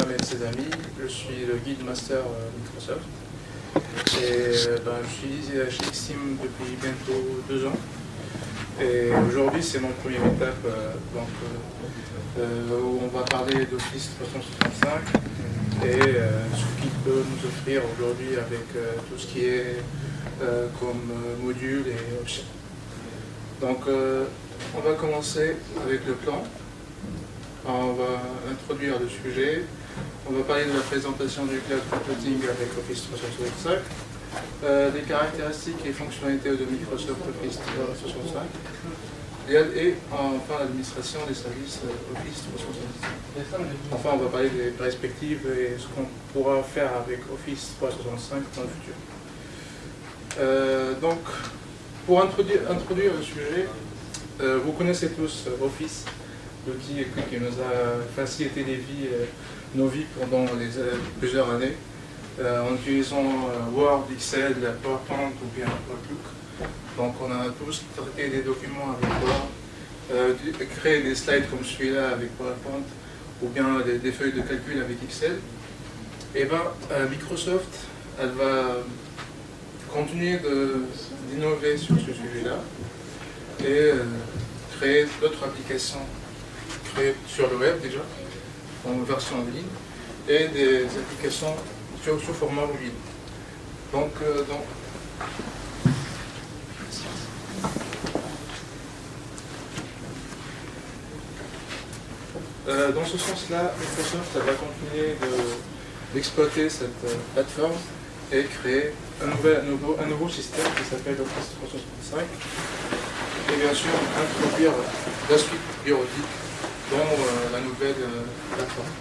Mohamed Sezami, je suis le guide master Microsoft. Et je suis chez XTeam depuis bientôt 2 ans. Et aujourd'hui, c'est mon première étape où on va parler d'Office 365 et ce qu'il peut nous offrir aujourd'hui avec tout ce qui est comme module et options. Donc, on va commencer avec le plan. On va introduire le sujet. On va parler de la présentation du cloud computing avec Office 365, des caractéristiques et fonctionnalités de Microsoft Office 365 et enfin l'administration des services Office 365. Enfin, on va parler des perspectives et ce qu'on pourra faire avec Office 365 dans le futur. Donc, pour introduire le sujet, vous connaissez tous Office, l'outil qui nous a facilité nos vies pendant plusieurs années, en utilisant Word, Excel, PowerPoint ou bien Outlook. Donc on a tous traité des documents avec Word, créé des slides comme celui-là avec PowerPoint, ou bien des feuilles de calcul avec Excel. Et Microsoft, elle va continuer d'innover sur ce sujet-là et créer d'autres applications créées sur le web déjà, en version en ligne, et des applications sous format mobile. Donc, dans ce sens-là, Microsoft va continuer d'exploiter cette plateforme et créer un nouveau système qui s'appelle Office 365 et bien sûr introduire la suite bureautique dans la nouvelle plateforme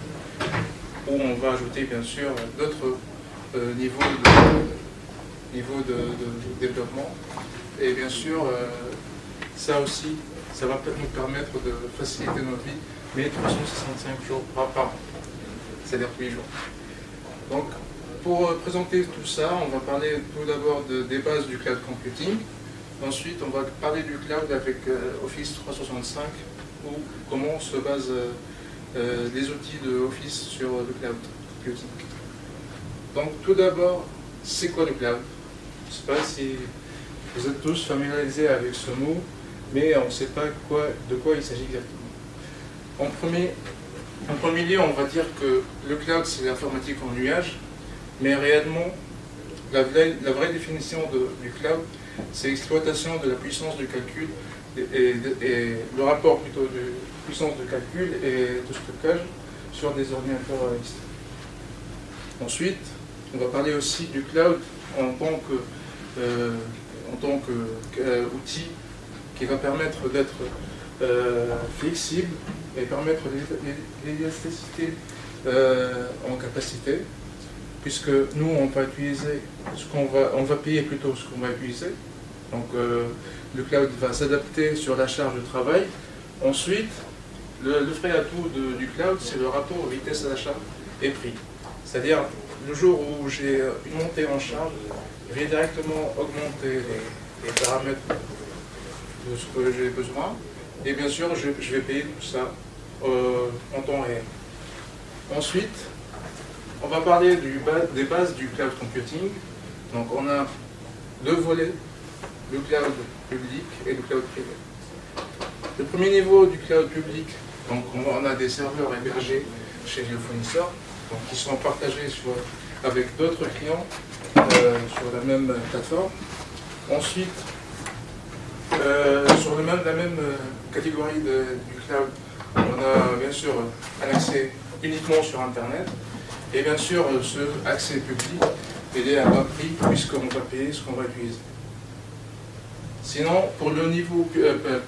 où on va ajouter bien sûr d'autres niveaux de développement et bien sûr ça aussi ça va nous permettre de faciliter notre vie, mais 365 jours par an, c'est-à-dire tous les jours. Donc pour présenter tout ça, on va parler tout d'abord des bases du cloud computing. Ensuite, on va parler du cloud avec Office 365 ou comment se basent les outils de Office sur le cloud computing. Donc tout d'abord, c'est quoi le cloud? Je ne sais pas si vous êtes tous familiarisés avec ce mot, mais on ne sait pas de quoi il s'agit exactement. En premier lieu, on va dire que le cloud, c'est l'informatique en nuage, mais réellement, la vraie définition du cloud, c'est l'exploitation de la puissance du calcul et le rapport plutôt de puissance de calcul et de stockage sur des ordinateurs externes. Ensuite, on va parler aussi du cloud en tant qu'outil qui va permettre d'être flexible et permettre l'élasticité en capacité, puisque nous on va utiliser on va payer plutôt ce qu'on va utiliser. Donc le cloud va s'adapter sur la charge de travail. Ensuite, le frais atout du cloud, c'est le rapport vitesse à l'achat et prix. C'est-à-dire, le jour où j'ai une montée en charge, je vais directement augmenter les paramètres de ce que j'ai besoin. Et bien sûr, je vais payer tout ça en temps réel. Ensuite, on va parler des bases du cloud computing. Donc on a deux volets, le cloud public et le cloud privé. Le premier niveau du cloud public, donc on a des serveurs hébergés chez les fournisseurs, donc qui sont partagés avec d'autres clients sur la même plateforme. Ensuite, sur la même catégorie du cloud, on a bien sûr un accès uniquement sur Internet. Et bien sûr, ce accès public, il est à bas prix puisqu'on va payer ce qu'on va utiliser. Sinon, pour le niveau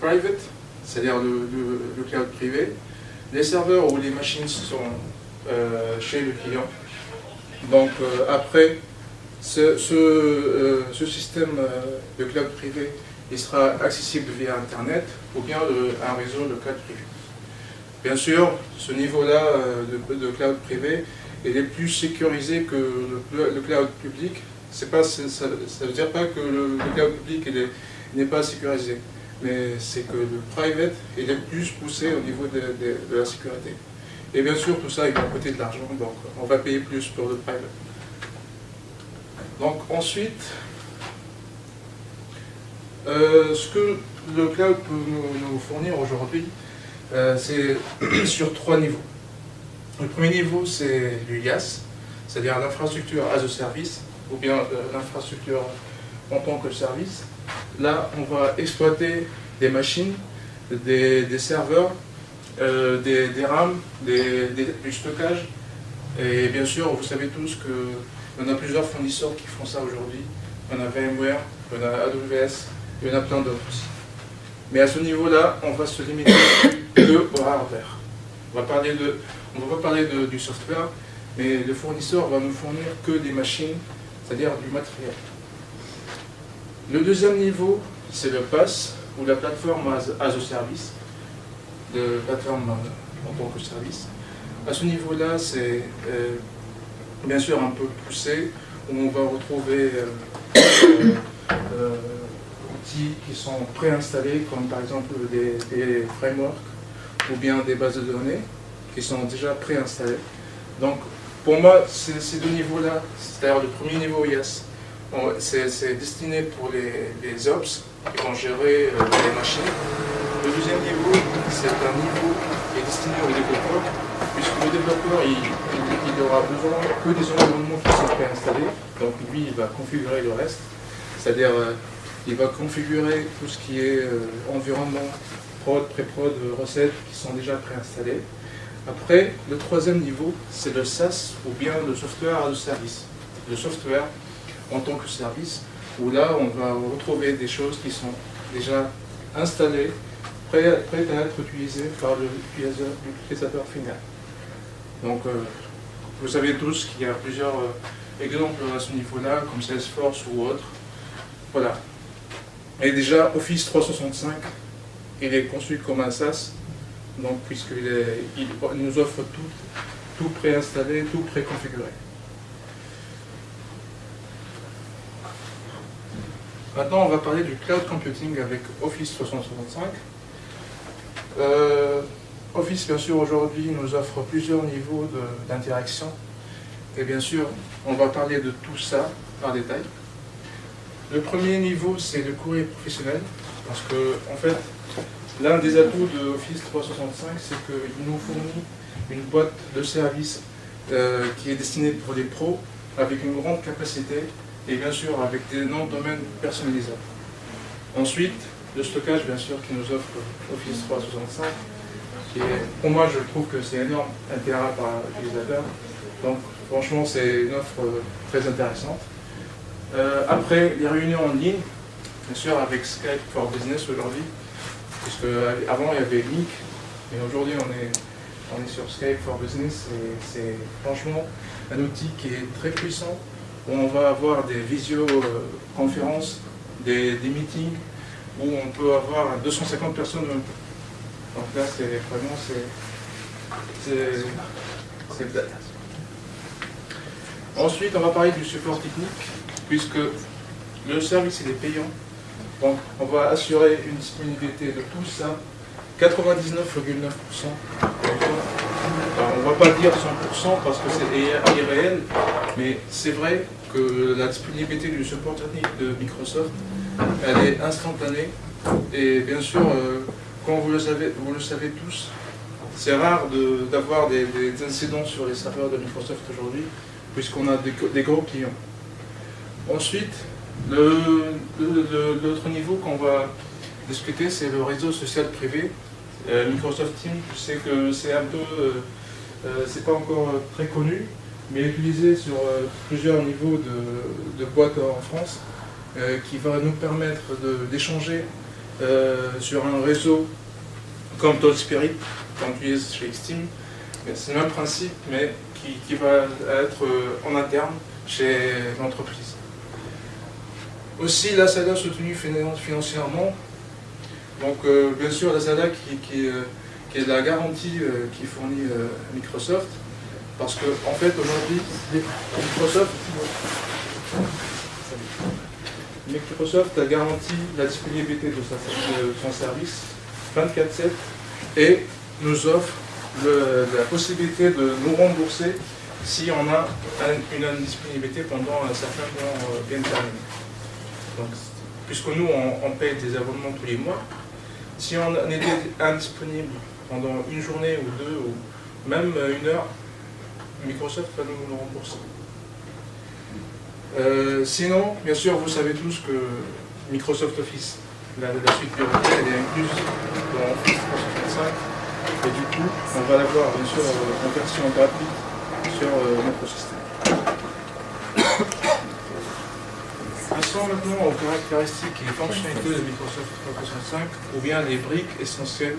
private, c'est-à-dire le cloud privé, les serveurs ou les machines sont chez le client. Donc après, ce système de cloud privé, il sera accessible via Internet ou bien un réseau de cloud privé. Bien sûr, ce niveau-là de cloud privé, il est plus sécurisé que le cloud public. Ça ne veut dire pas que le cloud public n'est pas sécurisé, mais c'est que le private il est plus poussé au niveau de la sécurité. Et bien sûr, tout ça, il va coûter de l'argent, donc on va payer plus pour le private. Donc ensuite, ce que le cloud peut nous fournir aujourd'hui, c'est sur 3 niveaux. Le premier niveau, c'est l'IaaS, c'est-à-dire l'infrastructure as a service, ou bien l'infrastructure en tant que service. Là, on va exploiter des machines, des serveurs, des RAM, du stockage. Et bien sûr, vous savez tous qu'il y en a plusieurs fournisseurs qui font ça aujourd'hui. Il y en a VMware, il y en a AWS, il y en a plein d'autres aussi. Mais à ce niveau-là, on va se limiter que au hardware. On va pas parler du software, mais le fournisseur va nous fournir que des machines, c'est-à-dire du matériel. Le deuxième niveau, c'est le PaaS, ou la plateforme as a service, de plateforme en tant que service. À ce niveau-là, c'est bien sûr un peu poussé, où on va retrouver outils qui sont préinstallés, comme par exemple des frameworks ou bien des bases de données qui sont déjà préinstallées. Donc, pour moi, ces deux niveaux-là, c'est-à-dire le premier niveau IaaS, c'est destiné pour les ops qui vont gérer les machines. Le deuxième niveau, c'est un niveau qui est destiné aux développeurs, puisque le développeur, il aura besoin que des environnements qui sont préinstallés. Donc lui, il va configurer le reste, c'est-à-dire il va configurer tout ce qui est environnement, prod, pré-prod, recettes qui sont déjà préinstallées. Après, le troisième niveau, c'est le SaaS ou bien le software as a service. Le software en tant que service, où là, on va retrouver des choses qui sont déjà installées, prêtes à être utilisées par l'utilisateur final. Donc, vous savez tous qu'il y a plusieurs exemples à ce niveau-là, comme Salesforce ou autres. Voilà. Et déjà, Office 365, il est conçu comme un SaaS, donc puisqu'il nous offre tout préinstallé, tout préconfiguré. Maintenant, on va parler du cloud computing avec Office 365. Office, bien sûr, aujourd'hui, nous offre plusieurs niveaux d'interaction. Et bien sûr, on va parler de tout ça en détail. Le premier niveau, c'est le courrier professionnel, parce que, en fait, l'un des atouts de Office 365, c'est qu'il nous fournit une boîte de services qui est destinée pour les pros, avec une grande capacité, et bien sûr avec des noms de domaine personnalisables. Ensuite, le stockage, bien sûr, qui nous offre Office 365, qui est, pour moi, je trouve que c'est énorme, 1 Tera par utilisateur. Donc, franchement, c'est une offre très intéressante. Après, les réunions en ligne, bien sûr, avec Skype for Business aujourd'hui, puisque avant il y avait Meet, mais aujourd'hui on est sur Skype for Business, et c'est franchement un outil qui est très puissant, où on va avoir des visioconférences, des meetings, où on peut avoir 250 personnes en même temps. Donc là, c'est vraiment, c'est bête. Ensuite, on va parler du support technique, puisque le service il est payant. Donc, on va assurer une disponibilité de tout ça, 99,9%. On ne va pas dire 100% parce que c'est irréel, mais c'est vrai que la disponibilité du support technique de Microsoft, elle est instantanée. Et bien sûr, comme vous le savez tous, c'est rare d'avoir des incidents sur les serveurs de Microsoft aujourd'hui, puisqu'on a des gros clients. Ensuite, l'autre niveau qu'on va discuter, c'est le réseau social privé. Microsoft Teams, je sais que c'est un peu, c'est pas encore très connu, mais utilisé sur plusieurs niveaux de boîtes en France, qui va nous permettre d'échanger sur un réseau comme TalkSpirit, qu'on utilise chez Xteam. C'est le même principe, mais qui va être en interne chez l'entreprise. Aussi, la SADA soutenue financièrement. Donc, bien sûr, la SADA qui est la garantie qui fournit Microsoft. Parce que, en fait, aujourd'hui, Microsoft a garanti la disponibilité de son service 24/7 et nous offre la possibilité de nous rembourser si on a une indisponibilité pendant un certain temps bien déterminé. Donc, puisque nous, on paye des abonnements tous les mois, si on était indisponible pendant une journée ou deux, ou même une heure, Microsoft va nous rembourser. Sinon, bien sûr, vous savez tous que Microsoft Office, la suite bureautique, elle est incluse dans Office 365, et du coup, on va l'avoir bien sûr en version gratuite sur notre système. Passons maintenant aux caractéristiques et fonctionnalités de Microsoft 365, ou bien les briques essentielles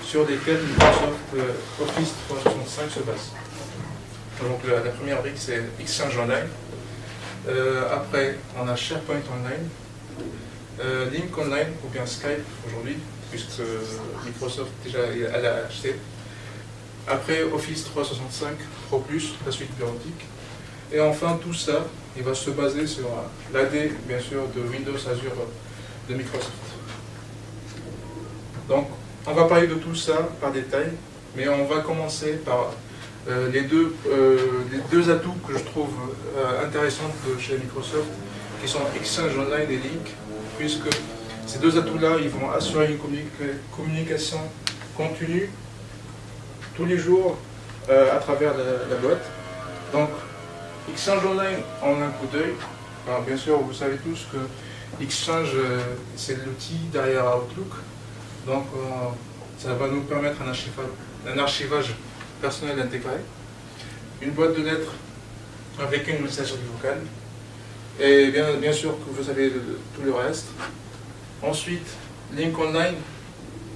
sur lesquelles Microsoft Office 365 se base. Donc la première brique, c'est Exchange Online. Après, on a SharePoint Online, Lync Online, ou bien Skype aujourd'hui, puisque Microsoft déjà l'a acheté. Après, Office 365 Pro Plus, la suite bureautique. Et enfin, tout ça, il va se baser sur l'AD, bien sûr, de Windows Azure de Microsoft. Donc, on va parler de tout ça par détail, mais on va commencer par les deux atouts que je trouve intéressants de chez Microsoft, qui sont Exchange Online et Lync, puisque ces deux atouts-là, ils vont assurer une communication continue tous les jours à travers la boîte. Donc, Exchange Online en un coup d'œil. Bien sûr, vous savez tous que Exchange, c'est l'outil derrière Outlook. Donc, ça va nous permettre un archivage personnel intégré, une boîte de lettres avec une messagerie vocale, et bien sûr que vous avez tout le reste. Ensuite, Lync Online,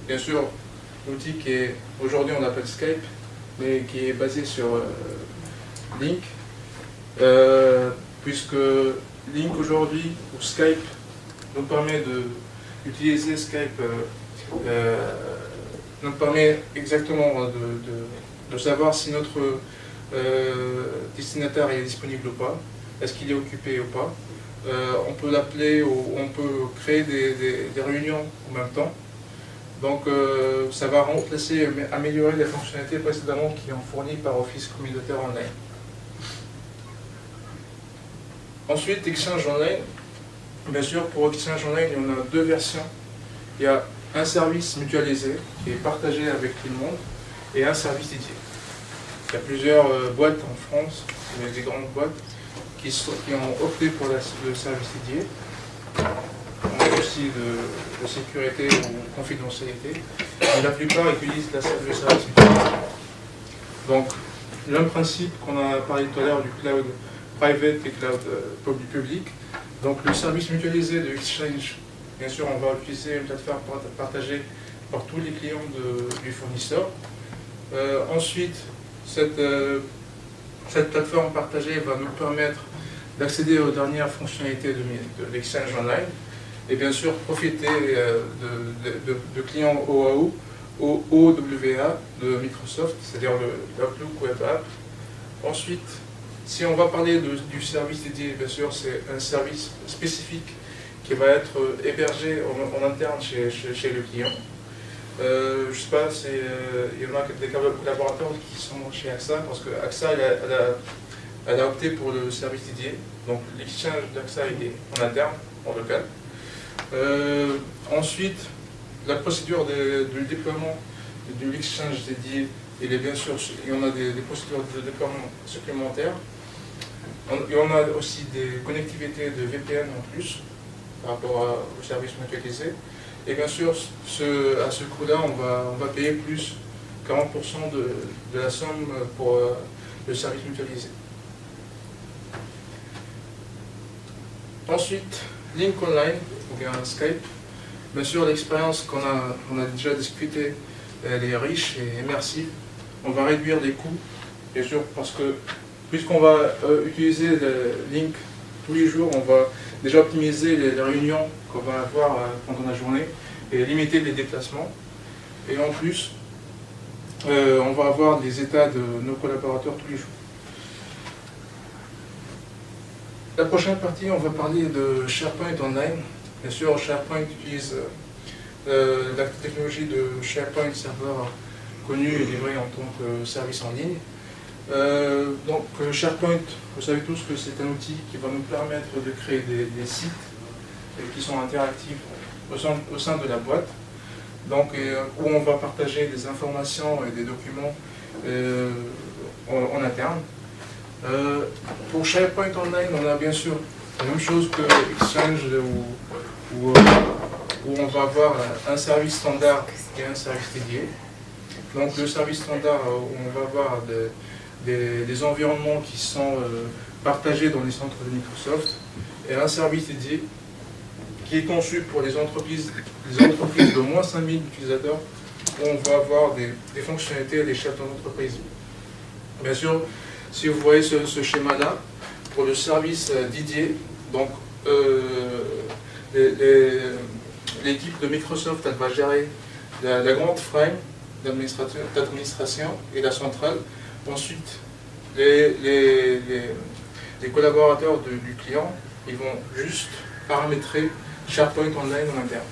bien sûr, l'outil qui est, aujourd'hui on l'appelle Skype, mais qui est basé sur Lync, puisque Lync aujourd'hui, ou Skype, nous permet d'utiliser Skype, nous permet exactement de savoir si notre destinataire est disponible ou pas, est-ce qu'il est occupé ou pas. On peut l'appeler ou on peut créer des réunions en même temps. Donc ça va remplacer, améliorer les fonctionnalités précédemment qui ont fournies par Office Communicateur Online. Ensuite, Exchange Online. Bien sûr, pour Exchange Online, il y en a deux versions. Il y a un service mutualisé qui est partagé avec tout le monde et un service dédié. Il y a plusieurs boîtes en France, des grandes boîtes, qui ont opté pour le service dédié. On a aussi de sécurité ou confidentialité. Mais la plupart utilisent le service mutualisé. Donc, le même principe qu'on a parlé tout à l'heure du cloud private et cloud public. Donc, le service mutualisé de Exchange, bien sûr, on va utiliser une plateforme partagée par tous les clients du fournisseur. Ensuite, cette plateforme partagée va nous permettre d'accéder aux dernières fonctionnalités de l'Exchange Online et bien sûr profiter de clients OAU, OWA de Microsoft, c'est-à-dire l'Outlook Web App. Ensuite, si on va parler du service dédié, bien sûr, c'est un service spécifique qui va être hébergé en interne chez le client. Je ne sais pas, il y en a des collaborateurs qui sont chez AXA, parce que AXA elle a opté pour le service dédié. Donc l'exchange d'AXA est en interne, en local. Ensuite, la procédure du déploiement de l'exchange dédié, il y en a des procédures de déploiement supplémentaires. Il y en a aussi des connectivités de VPN en plus, par rapport au service mutualisé. Et bien sûr, à ce coût-là, on va payer plus 40% de la somme pour le service mutualisé. Ensuite, Lync Online, ou bien Skype. Bien sûr, l'expérience qu'on a déjà discutée, elle est riche et immersive. On va réduire les coûts, bien sûr, parce que puisqu'on va utiliser le Lync tous les jours, on va déjà optimiser les réunions qu'on va avoir pendant la journée et limiter les déplacements. Et en plus, on va avoir des états de nos collaborateurs tous les jours. La prochaine partie, on va parler de SharePoint Online. Bien sûr, SharePoint utilise la technologie de SharePoint Server connu et livré en tant que service en ligne. Donc SharePoint, vous savez tous que c'est un outil qui va nous permettre de créer des sites qui sont interactifs au sein de la boîte, donc où on va partager des informations et des documents en interne. Pour SharePoint Online, on a bien sûr la même chose que Exchange où on va avoir un service standard et un service dédié. Donc le service standard, où on va avoir des environnements qui sont partagés dans les centres de Microsoft, et un service dédié qui est conçu pour les entreprises d'au moins 5000 utilisateurs, où on va avoir des fonctionnalités des chefs d'entreprise. Bien sûr, si vous voyez ce schéma-là, pour le service dédié, donc l'équipe de Microsoft, elle va gérer la grande frame d'administration et la centrale. Ensuite, les collaborateurs du client, ils vont juste paramétrer SharePoint Online en interne.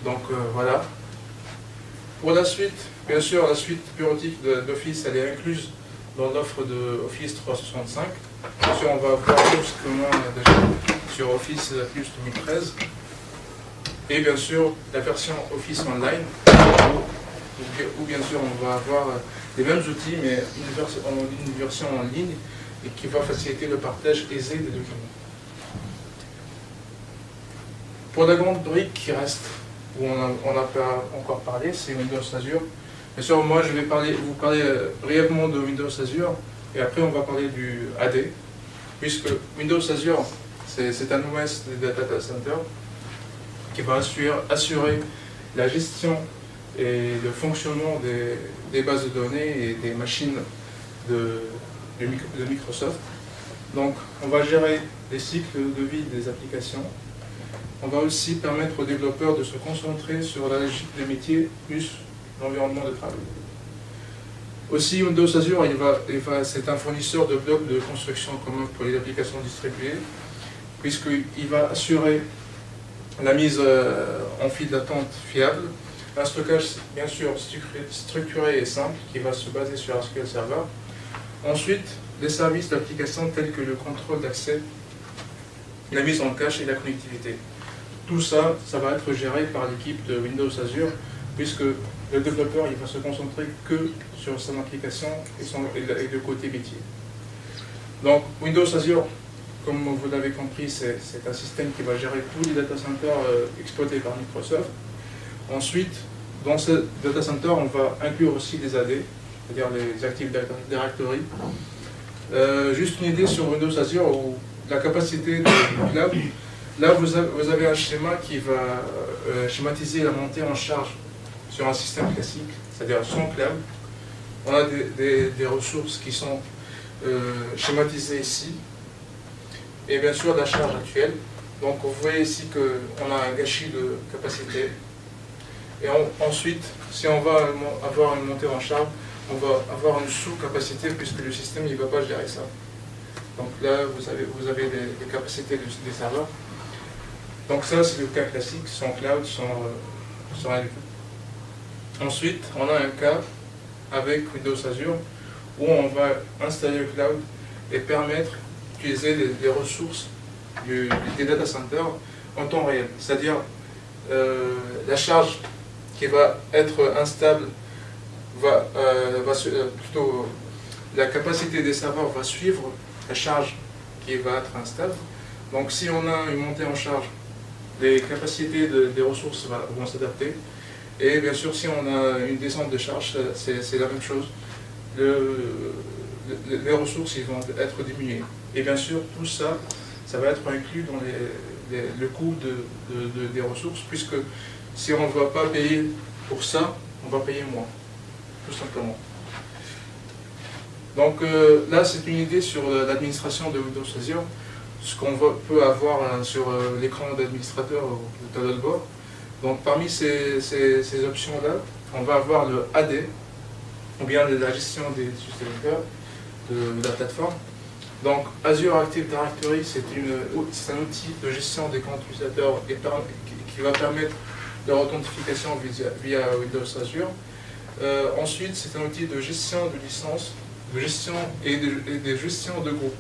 Donc voilà. Pour la suite, bien sûr, la suite bureautique d'Office, elle est incluse dans l'offre de Office 365. Bien sûr, on va voir tout ce qu'on a déjà sur Office Plus 2013. Et bien sûr, la version Office Online, où bien sûr on va avoir les mêmes outils, mais une version en ligne, et qui va faciliter le partage aisé des documents. Pour la grande brique qui reste, où on n'a pas encore parlé, c'est Windows Azure. Bien sûr, moi je vais vous parler brièvement de Windows Azure, et après on va parler du AD, puisque Windows Azure, c'est un OS des data centers qui va assurer la gestion et le fonctionnement des bases de données et des machines de Microsoft. Donc on va gérer les cycles de vie des applications. On va aussi permettre aux développeurs de se concentrer sur la logique des métiers plus l'environnement de travail. Aussi, Windows Azure, c'est un fournisseur de blocs de construction commun pour les applications distribuées, puisqu'il va assurer la mise en file d'attente fiable, un stockage bien sûr structuré et simple qui va se baser sur SQL Server. Ensuite, des services d'application tels que le contrôle d'accès, la mise en cache et la connectivité. Tout ça, ça va être géré par l'équipe de Windows Azure, puisque le développeur il va se concentrer que sur son application et le côté métier. Donc Windows Azure, comme vous l'avez compris, c'est un système qui va gérer tous les data centers exploités par Microsoft. Ensuite, dans ce data center, on va inclure aussi les AD, c'est-à-dire les Active Directory. Juste une idée sur Windows Azure, où la capacité du cloud, là vous avez un schéma qui va schématiser la montée en charge sur un système classique, c'est-à-dire sans cloud. On a des ressources qui sont schématisées ici, et bien sûr la charge actuelle. Donc vous voyez ici qu'on a un gâchis de capacité. Et ensuite, si on va avoir une montée en charge, on va avoir une sous-capacité puisque le système ne va pas gérer ça. Donc là, vous avez des capacités des serveurs. Donc ça, c'est le cas classique, sans cloud, sans rien du tout. Ensuite, on a un cas avec Windows Azure où on va installer le cloud et permettre d'utiliser les ressources des data centers en temps réel. C'est-à-dire la charge qui va être instable plutôt la capacité des serveurs va suivre la charge qui va être instable. Donc si on a une montée en charge, les capacités des ressources vont s'adapter. Et bien sûr, si on a une descente de charge, c'est la même chose. Les ressources ils vont être diminuées. Et bien sûr, tout ça, ça va être inclus dans le coût des ressources, puisque si on ne va pas payer pour ça, on va payer moins, tout simplement. Donc là, c'est une idée sur l'administration de Windows Azure, ce qu'on peut avoir sur l'écran d'administrateur ou le tableau de bord. Donc parmi ces options-là, on va avoir le AD, ou bien la gestion des utilisateurs de la plateforme. Donc Azure Active Directory, c'est un outil de gestion des comptes utilisateurs qui va permettre leur authentification via Windows Azure. Ensuite, c'est un outil de gestion de licence, de gestion et de gestion de groupe,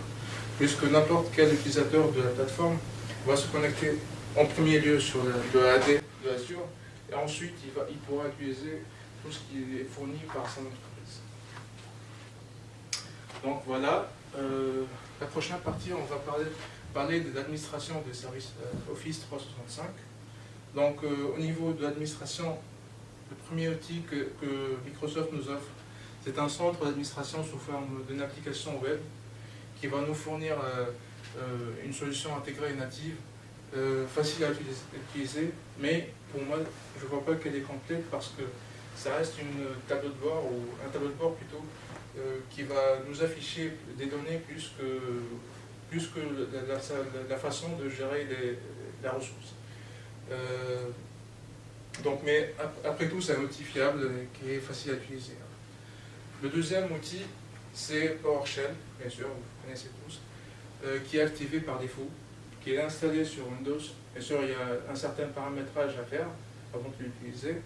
puisque n'importe quel utilisateur de la plateforme va se connecter en premier lieu sur le AD de Azure, et ensuite il pourra utiliser tout ce qui est fourni par son entreprise. Donc voilà, la prochaine partie, on va parler de l'administration des services Office 365. Donc au niveau de l'administration, le premier outil que Microsoft nous offre, c'est un centre d'administration sous forme d'une application web qui va nous fournir une solution intégrée et native, facile à utiliser, mais pour moi, je ne vois pas qu'elle est complète parce que ça reste une tableau de bord, ou un tableau de bord plutôt, qui va nous afficher des données plus que la façon de gérer la ressource. Donc, mais après tout, c'est un outil fiable qui est facile à utiliser. Le deuxième outil, c'est PowerShell, bien sûr, vous connaissez tous, qui est activé par défaut, qui est installé sur Windows. Bien sûr, il y a un certain paramétrage à faire avant de l'utiliser,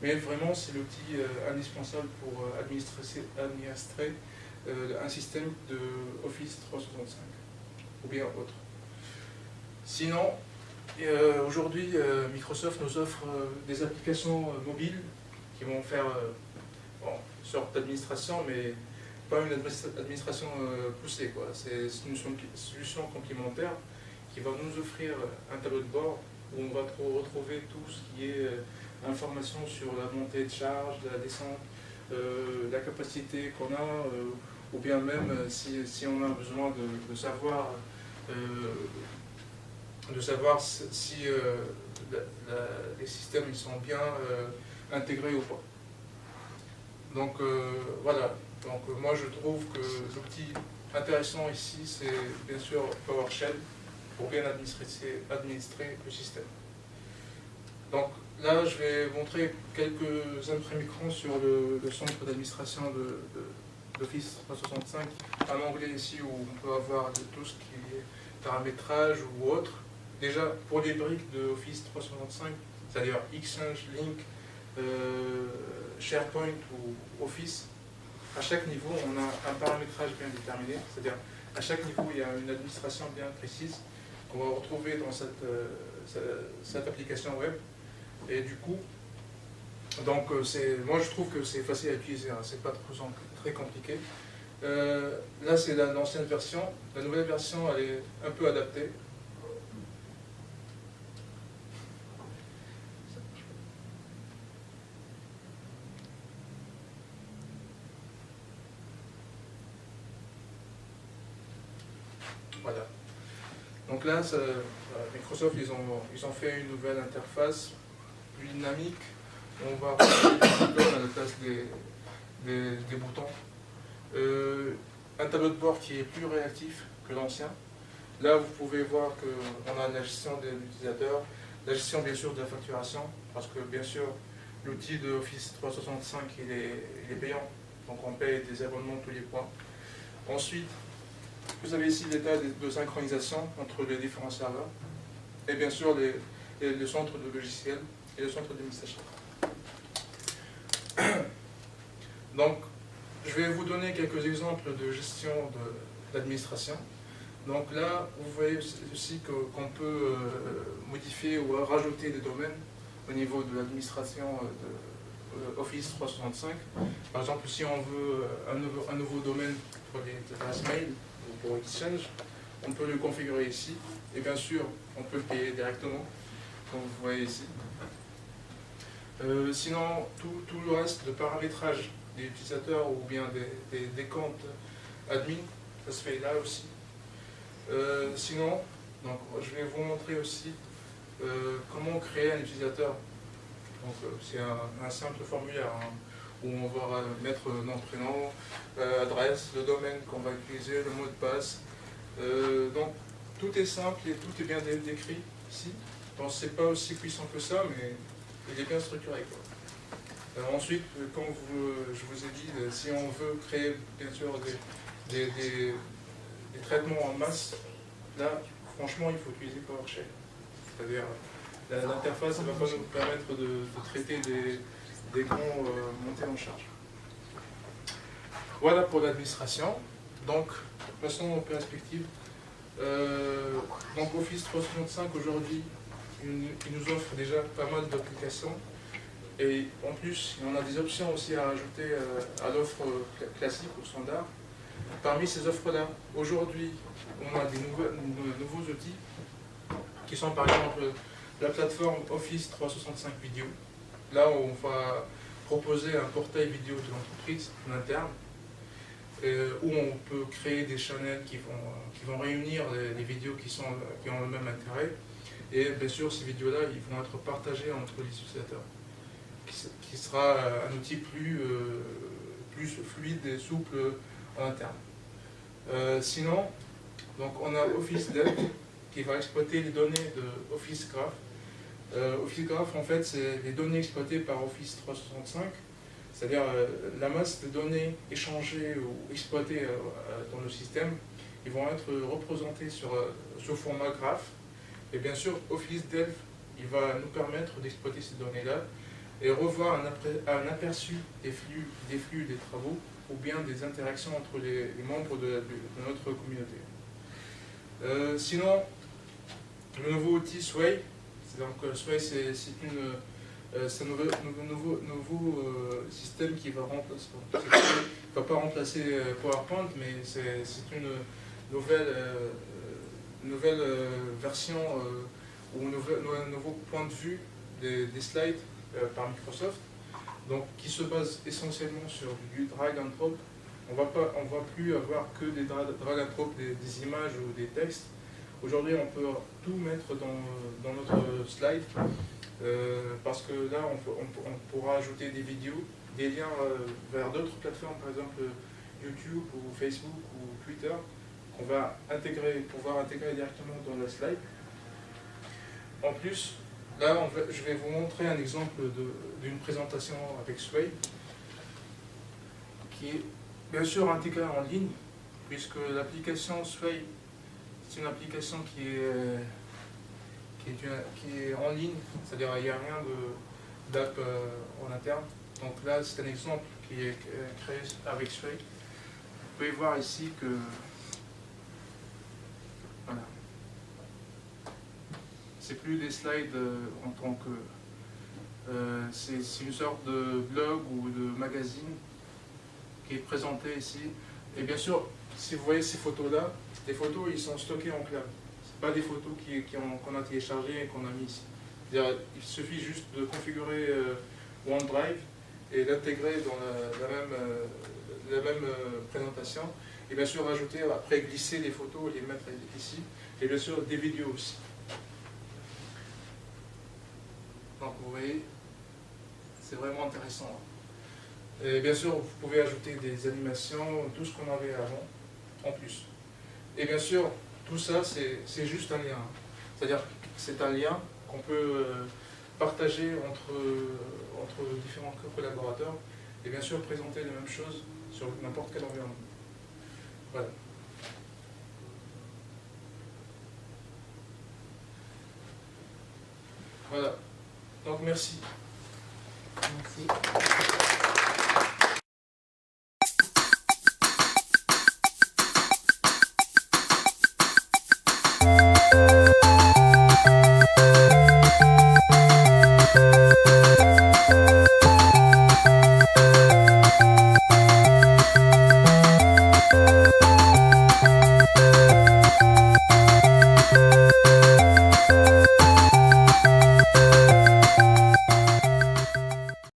mais vraiment, c'est l'outil indispensable pour administrer un système de Office 365, ou bien autre. Sinon, aujourd'hui, Microsoft nous offre des applications mobiles qui vont faire une sorte d'administration, mais pas une administration poussée. C'est une solution complémentaire qui va nous offrir un tableau de bord où on va retrouver tout ce qui est information sur la montée de charge, la descente, la capacité qu'on a, ou bien même si on a besoin de savoir si les systèmes ils sont bien intégrés ou pas. Donc voilà, donc moi je trouve que l'outil intéressant ici c'est bien sûr PowerShell pour bien administrer le système. Donc là je vais montrer quelques imprimes-écrans sur le centre d'administration d'Office 365 en anglais ici où on peut avoir tout ce qui est paramétrage ou autre. Déjà, pour les briques de Office 365, c'est-à-dire Exchange, Link, SharePoint ou Office, à chaque niveau, on a un paramétrage bien déterminé, c'est-à-dire à chaque niveau, il y a une administration bien précise qu'on va retrouver dans cette application web. Et du coup, donc moi je trouve que c'est facile à utiliser, hein, c'est pas très compliqué. Là, c'est l'ancienne version. La nouvelle version, elle est un peu adaptée. Voilà. Donc là, Microsoft, ils ont fait une nouvelle interface plus dynamique. On va retrouver des icônes à la place des boutons. Un tableau de bord qui est plus réactif que l'ancien. Là, vous pouvez voir qu'on a la gestion de l'utilisateur, la gestion bien sûr de la facturation, parce que bien sûr, l'outil de Office 365, il est payant, donc on paye des abonnements tous les mois. Ensuite, vous avez ici l'état de synchronisation entre les différents serveurs, et bien sûr le centre de logiciels et le centre de messagerie. Donc, je vais vous donner quelques exemples de gestion de l'administration. Donc là, vous voyez aussi qu'on peut modifier ou rajouter des domaines au niveau de l'administration de Office 365. Par exemple, si on veut un nouveau domaine pour les adresses mail ou pour Exchange, on peut le configurer ici. Et bien sûr, on peut le payer directement, comme vous voyez ici. Sinon, tout le reste de paramétrage des utilisateurs ou bien des comptes admin, ça se fait là aussi. Sinon, donc, je vais vous montrer aussi comment créer un utilisateur. C'est un simple formulaire hein, où on va mettre notre prénom, adresse, le domaine qu'on va utiliser, le mot de passe. Donc tout est simple et tout est bien décrit ici. Bon, c'est pas aussi puissant que ça, mais il est bien structuré, quoi. Ensuite, comme je vous ai dit, si on veut créer bien sûr des traitements en masse, là, franchement, il faut utiliser PowerShell. C'est-à-dire, l'interface ne va pas nous permettre de traiter grands montées en charge. Voilà pour l'administration. Donc, passons aux perspectives. Donc Office 365 aujourd'hui, il nous offre déjà pas mal d'applications. Et en plus, on a des options aussi à ajouter à l'offre classique ou standard. Parmi ces offres-là, aujourd'hui, on a des nouveaux outils qui sont par exemple la plateforme Office 365 Vidéo. Là où on va proposer un portail vidéo de l'entreprise en interne, où on peut créer des channels qui vont réunir les vidéos qui ont le même intérêt. Et bien sûr, ces vidéos-là, ils vont être partagées entre les utilisateurs, qui sera un outil plus fluide et souple en interne. Sinon, donc on a Office Delve qui va exploiter les données de Office Graph. Office Graph, en fait, c'est les données exploitées par Office 365, c'est-à-dire la masse de données échangées ou exploitées dans le système, ils vont être représentés sous format graph. Et bien sûr, Office Delve, il va nous permettre d'exploiter ces données-là et revoir un aperçu des flux, des travaux, ou bien des interactions entre les membres de notre communauté. Sinon, le nouveau outil Sway, donc Sway c'est un nouveau système qui va remplacer, va pas remplacer PowerPoint, mais c'est une nouvelle version ou un nouveau point de vue des slides par Microsoft, donc qui se base essentiellement sur du drag and drop. On va plus avoir que des drag and drop des images ou des textes. Aujourd'hui, on peut tout mettre dans notre slide, parce que là, on pourra ajouter des vidéos, des liens vers d'autres plateformes, par exemple YouTube ou Facebook ou Twitter, qu'on va pouvoir intégrer directement dans la slide. En plus, là, je vais vous montrer un exemple d'une présentation avec Sway, qui est bien sûr intégrée en ligne, puisque l'application Sway, c'est une application qui est en ligne, c'est-à-dire il n'y a rien d'app en interne. Donc là, c'est un exemple qui est créé avec Sway. Vous pouvez voir ici que voilà. C'est plus des slides en tant que... c'est une sorte de blog ou de magazine qui est présenté ici. Et bien sûr, si vous voyez ces photos-là, les photos, ils sont stockés en cloud. Ce pas des photos qu'on a téléchargées et qu'on a mis ici. Il suffit juste de configurer OneDrive et d'intégrer dans la même présentation. Et bien sûr, ajouter, après glisser les photos et les mettre ici. Et bien sûr, des vidéos aussi. Donc vous voyez, c'est vraiment intéressant. Et bien sûr, vous pouvez ajouter des animations, tout ce qu'on avait avant, en plus. Et bien sûr, tout ça, c'est juste un lien. C'est-à-dire que c'est un lien qu'on peut partager entre différents collaborateurs et bien sûr présenter les mêmes choses sur n'importe quel environnement. Voilà. Voilà. Donc merci. Merci.